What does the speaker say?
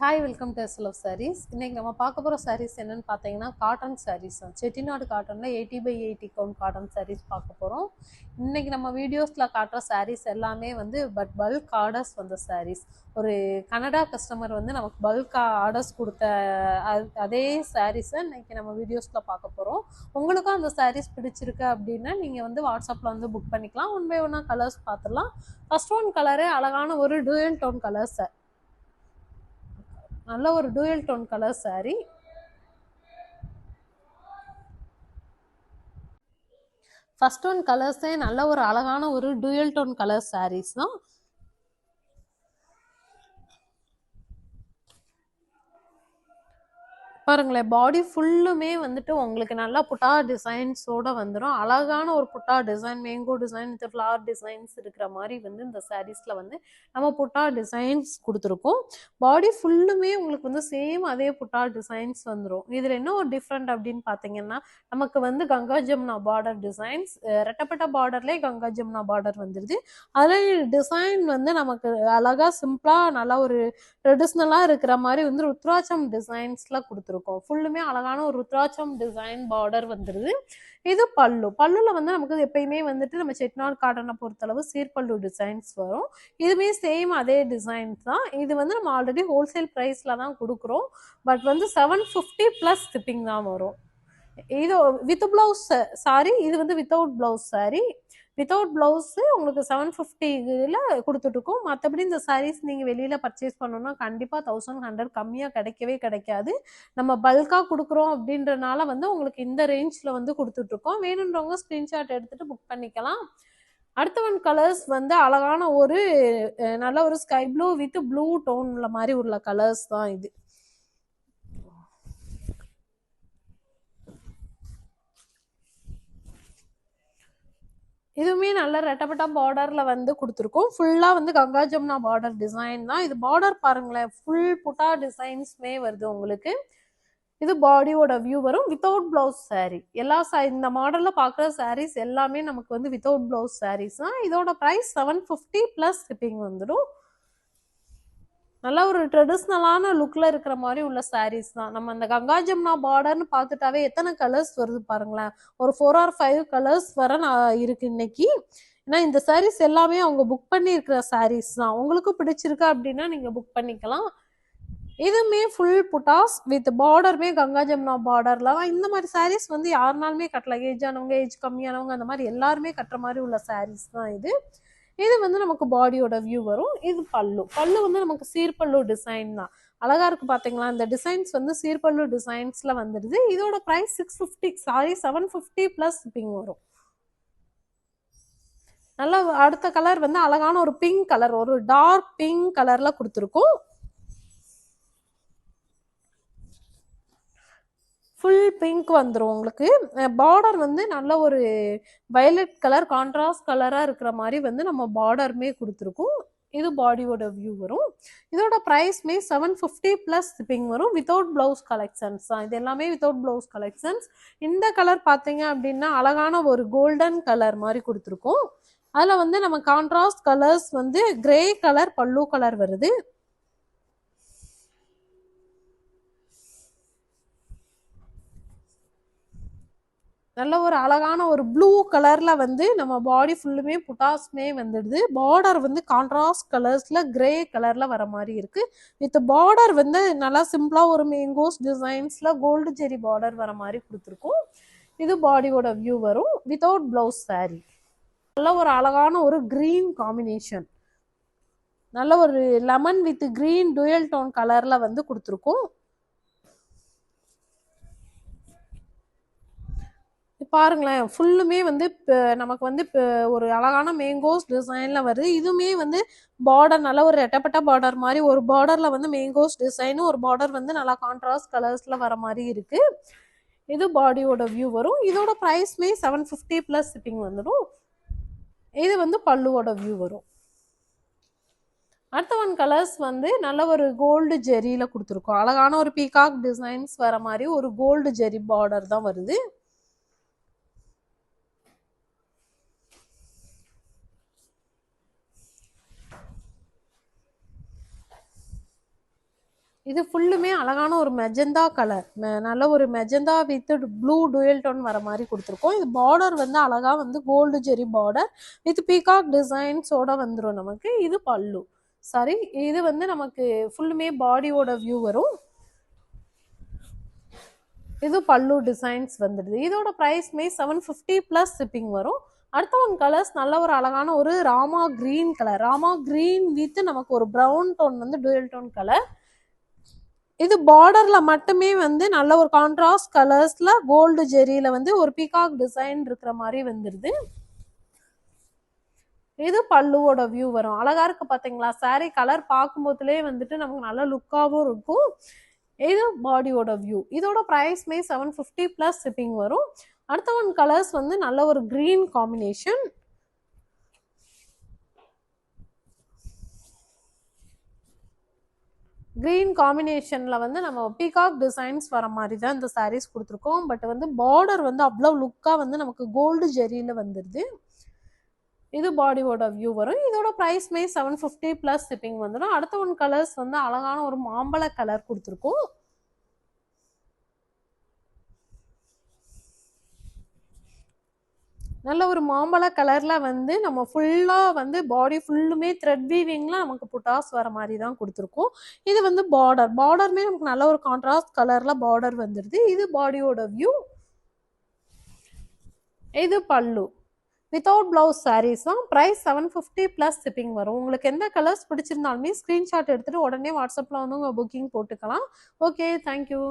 Hi welcome to SL of saris. இன்னைக்கு நம்ம பார்க்க போகிற சாரீஸ் என்னன்னு பார்த்தீங்கன்னா காட்டன் சாரீஸ் தான். செட்டிநாடு காட்டனில் 80/80 கவுண்ட் காட்டன் சாரீஸ் பார்க்க போகிறோம். இன்னைக்கு நம்ம வீடியோஸில் காட்டுற சாரீஸ் எல்லாமே பல்க் ஆர்டர்ஸ் வந்த சாரீஸ். ஒரு கனடா கஸ்டமர் நமக்கு பல்க் ஆர்டர்ஸ் கொடுத்த அதே சாரீஸை இன்னைக்கு நம்ம வீடியோஸில் பார்க்க போகிறோம். உங்களுக்கும் அந்த சாரீஸ் பிடிச்சிருக்கு அப்படின்னா நீங்கள் வாட்ஸ்அப்பில் புக் பண்ணிக்கலாம். ஒன் பை ஒன்னாக கலர்ஸ் பார்த்துடலாம். ஃபர்ஸ்ட் ஒன் கலரு அழகான ஒரு டூயல் டோன் கலர் சார். நல்ல ஒரு dual tone colour sari. First one கலர்ஸே நல்ல ஒரு அழகான ஒரு டூயல் டோன் கலர் சாரீஸ் தான். பாருங்களேன், பாடி ஃபுல்லுமே உங்களுக்கு நல்லா புட்டா டிசைன்ஸோட வந்துடும். அழகான ஒரு புட்டா டிசைன், மேங்கோ டிசைன், இந்த ஃப்ளவர் டிசைன்ஸ் இருக்கிற மாதிரி இந்த சாரீஸில் நம்ம புட்டா டிசைன்ஸ் கொடுத்துருக்கோம். பாடி ஃபுல்லுமே உங்களுக்கு சேம் அதே புட்டா டிசைன்ஸ் வந்துடும். இதில் என்ன ஒரு டிஃப்ரெண்ட் அப்படின்னு பார்த்தீங்கன்னா, நமக்கு கங்கா ஜமுனா பார்டர் டிசைன்ஸ், ரெட்டப்பட்ட பார்டர்லேயே கங்கா ஜமுனா பார்டர் வந்துடுது. அதில் டிசைன் நமக்கு அழகாக சிம்பிளாக நல்லா ஒரு ட்ரெடிஷ்னலாக இருக்கிற மாதிரி ருத்ராட்சம் டிசைன்ஸில் கொடுத்துருக்கோம். ஃபுல்லுமே அழகான ஒரு ருத்ராட்சம் டிசைன் பார்டர் வந்துடுது. இது பல்லுல நமக்கு எப்பயுமே நம்ம செட்டிநாடு காட்டனை பொறுத்தளவு சீர்பல்லு டிசைன்ஸ் வரும். இதுவுமே சேம் அதே டிசைன்ஸ் தான். இது நம்ம ஆல்ரெடி ஹோல்சேல் ப்ரைஸ்ல தான் கொடுக்குறோம். பட் 750 ப்ளஸ் ஷிப்பிங் தான் வரும். இது வித் பிளவுஸ் சாரி. இது without blouse sorry. Without blouse உங்களுக்கு 750 கொடுத்துட்ருக்கோம். மற்றபடி இந்த சாரீஸ் நீங்கள் வெளியில் பர்ச்சேஸ் பண்ணணும்னா கண்டிப்பாக 1100 கம்மியாக கிடைக்கவே கிடைக்காது. நம்ம பல்காக கொடுக்குறோம் அப்படின்றனால உங்களுக்கு இந்த ரேஞ்சில் கொடுத்துட்ருக்கோம். வேணுன்றவங்க ஸ்க்ரீன்ஷாட் எடுத்துகிட்டு புக் பண்ணிக்கலாம். அடுத்த ஒன் கலர்ஸ் அழகான ஒரு நல்ல ஒரு ஸ்கை ப்ளூ வித் ப்ளூ டோன்ல மாதிரி உள்ள கலர்ஸ் தான் இது. இதுவுமே நல்ல ரெட்டப்பட்டா பார்டர்ல கொடுத்துருக்கோம். ஃபுல்லா கங்கா ஜமுனா பார்டர் டிசைன் தான். இது பார்டர் பாருங்களேன், ஃபுல் புட்டா டிசைன்ஸ்மே வருது உங்களுக்கு. இது பாடியோட வியூ வரும். Without blouse sorry. இந்த மாடல்ல பாக்குற சாரீஸ் எல்லாமே நமக்கு வித்தவுட் பிளவுஸ் சாரீஸ் தான். இதோட பிரைஸ் 750 பிளஸ் ஷிப்பிங் வந்துடும். நல்ல ஒரு ட்ரெடிஷ்னலான லுக்ல இருக்கிற மாதிரி உள்ள சாரீஸ் தான். நம்ம அந்த கங்கா ஜமுனா பார்டர்னு பார்த்துட்டாவே எத்தனை கலர்ஸ் வருது பாருங்களேன். ஒரு 4 or 5 கலர்ஸ் வர இருக்கு இன்னைக்கு. ஏன்னா இந்த சாரீஸ் எல்லாமே அவங்க புக் பண்ணி இருக்கிற சாரீஸ் தான். உங்களுக்கு பிடிச்சிருக்கு அப்படின்னா நீங்க புக் பண்ணிக்கலாம். இதுவுமே full buttas with பார்டருமே Ganga Jamuna பார்டர்ல தான். இந்த மாதிரி சாரீஸ் யாருனாலுமே கட்டலாம். ஏஜ் ஆனவங்க, ஏஜ் கம்மியானவங்க, அந்த மாதிரி எல்லாருமே கட்டுற மாதிரி உள்ள சாரீஸ் தான் இது. இது நமக்கு பாடியோட வியூ வரும். இது பல்லு நமக்கு சீர்பல்லு டிசைன் தான். அழகா இருக்கு பாத்தீங்களா? இந்த டிசைன்ஸ் சீர்பல்லு டிசைன்ஸ்ல வந்துடுது. இதோட பிரைஸ் 650 சாரி 750 பிளஸ் ஷிப்பிங் வரும். நல்ல அடுத்த கலர் அழகான ஒரு பிங்க் கலர், ஒரு டார்க் பிங்க் கலர்ல கொடுத்துருக்கோம். ஃபுல் பிங்க் வந்துடும் உங்களுக்கு. பார்டர் நல்ல ஒரு வயலட் கலர், கான்ட்ராஸ்ட் கலராக இருக்கிற மாதிரி நம்ம பார்டருமே கொடுத்துருக்கோம். இது பாடியோட வியூ வரும். இதோட ப்ரைஸ்மே 750 ப்ளஸ் ஷிப்பிங் வரும். வித்தவுட் பிளவுஸ் கலெக்ஷன்ஸ் தான். இது எல்லாமே வித்தவுட் பிளவுஸ் கலெக்ஷன்ஸ். இந்த கலர் பார்த்தீங்க அப்படின்னா அழகான ஒரு கோல்டன் கலர் மாதிரி கொடுத்துருக்கோம். அதில் நம்ம கான்ட்ராஸ்ட் கலர்ஸ் கிரே கலர் பல்லு கலர் வருது. நல்ல ஒரு அழகான ஒரு ப்ளூ கலர்ல நம்ம பாடி ஃபுல்லுமே புட்டாஸ்மே வந்துடுது. பார்டர் கான்ட்ராஸ்ட் கலர்ஸ்ல கிரே கலர்ல வர மாதிரி இருக்கு. வித் பார்டர் நல்லா சிம்பிளா ஒரு மேங்கோஸ் டிசைன்ஸ்ல கோல்டு ஜெரி பார்டர் வர மாதிரி கொடுத்துருக்கோம். இது பாடியோட வியூ வரும். Without blouse sari. நல்ல ஒரு அழகான ஒரு கிரீன் காம்பினேஷன், நல்ல ஒரு lemon with green dual tone கலர்ல கொடுத்துருக்கோம். பாருங்களேன், ஃபுல்லுமே நமக்கு ஒரு அழகான மேங்கோஸ் டிசைன்ல வருது. இதுவுமே பார்டர் நல்ல ஒரு ரெட்டப்பட்ட பார்டர் மாதிரி, ஒரு பார்டர்ல மேங்கோஸ் டிசைன், ஒரு பார்டர் நல்லா கான்ட்ராஸ்ட் கலர்ஸ்ல வர மாதிரி இருக்கு. இது பாடியோட வியூ வரும். இதோட பிரைஸ்மே 750 பிளஸ் ஷிப்பிங் வந்துடும். இது பல்லுவோட வியூ வரும். அடுத்த ஒன் கலர்ஸ் நல்ல ஒரு கோல்டு ஜெரியில கொடுத்துருக்கோம். அழகான ஒரு பீகாக் டிசைன்ஸ் வர மாதிரி ஒரு கோல்டு ஜெரி பார்டர் தான் வருது. இது ஃபுல்லுமே அழகான ஒரு மெஜந்தா கலர், நல்ல ஒரு magenta with blue dual tone வர மாதிரி கொடுத்துருக்கோம். இது பார்டர் வந்து அழகா வந்து gold zari border with peacock டிசைன்ஸோட வந்துடும் நமக்கு. இது பல்லு. சாரி, இது வந்து நமக்கு ஃபுல்லுமே பாடியோட வியூ வரும். இது பல்லு டிசைன்ஸ் வந்துடுது. இதோட ப்ரைஸ்மே 750 ப்ளஸ் ஷிப்பிங் வரும். அடுத்த ஒன் கலர்ஸ் நல்ல ஒரு அழகான ஒரு Rama green colour, Rama green with நமக்கு ஒரு ப்ரௌன் டோன் வந்து டுயல் டோன் கலர். இது பார்டர்ல மட்டுமே வந்து நல்ல ஒரு கான்ட்ராஸ்ட் கலர்ஸ்ல கோல்டு ஜெரியில வந்து ஒரு பீகாக் டிசைன் இருக்கிற மாதிரி வந்துடுது. இது பல்லுவோட வியூ வரும். அழகா இருக்கு பாத்தீங்களா? சாரி கலர் பார்க்கும்போதுலேயே வந்துட்டு நமக்கு நல்ல லுக்காகவும் இருக்கும். இது பாடியோட வியூ. இதோட ப்ரைஸ்மே 750 ப்ளஸ் ஷிப்பிங் வரும். அடுத்த ஒன் கலர்ஸ் வந்து நல்ல ஒரு கிரீன் காம்பினேஷன். கிரீன் காம்பினேஷன்ல வந்து நம்ம பீகாக் டிசைன்ஸ் வர மாதிரி தான் இந்த சாரீஸ் கொடுத்துருக்கோம். பட் வந்து பார்டர் வந்து அவ்வளோ லுக்கா வந்து நமக்கு கோல்டு ஜெரியில வந்துடுது. இது பாடியோட வியூ வரும். இதோட ப்ரைஸ்மே 750 ப்ளஸ் ஷிப்பிங் வந்துடும். அடுத்த ஒன் கலர்ஸ் வந்து அழகான ஒரு மாம்பழ கலர் கொடுத்துருக்கோம். நல்ல ஒரு மாம்பழ கலர்ல வந்து நம்ம ஃபுல்லா வந்து பாடி ஃபுல்லுமே த்ரெட் வீவிங்ல நமக்கு புட்டாஸ் வர மாதிரி தான் கொடுத்துருக்கோம். இது வந்து பார்டருமே நமக்கு நல்ல ஒரு கான்ட்ராஸ்ட் கலர்ல பார்டர் வந்துடுது. இது பாடியோட வியூ. இது பல்லு. வித்தவுட் பிளவுஸ் சாரீஸ் தான். ப்ரைஸ் 750 ப்ளஸ் ஷிப்பிங் வரும். உங்களுக்கு எந்த கலர்ஸ் பிடிச்சிருந்தாலுமே ஸ்க்ரீன்ஷாட் எடுத்துட்டு உடனே வாட்ஸ்அப்பில் வந்து உங்கள் புக்கிங் போட்டுக்கலாம். Okay, thank you.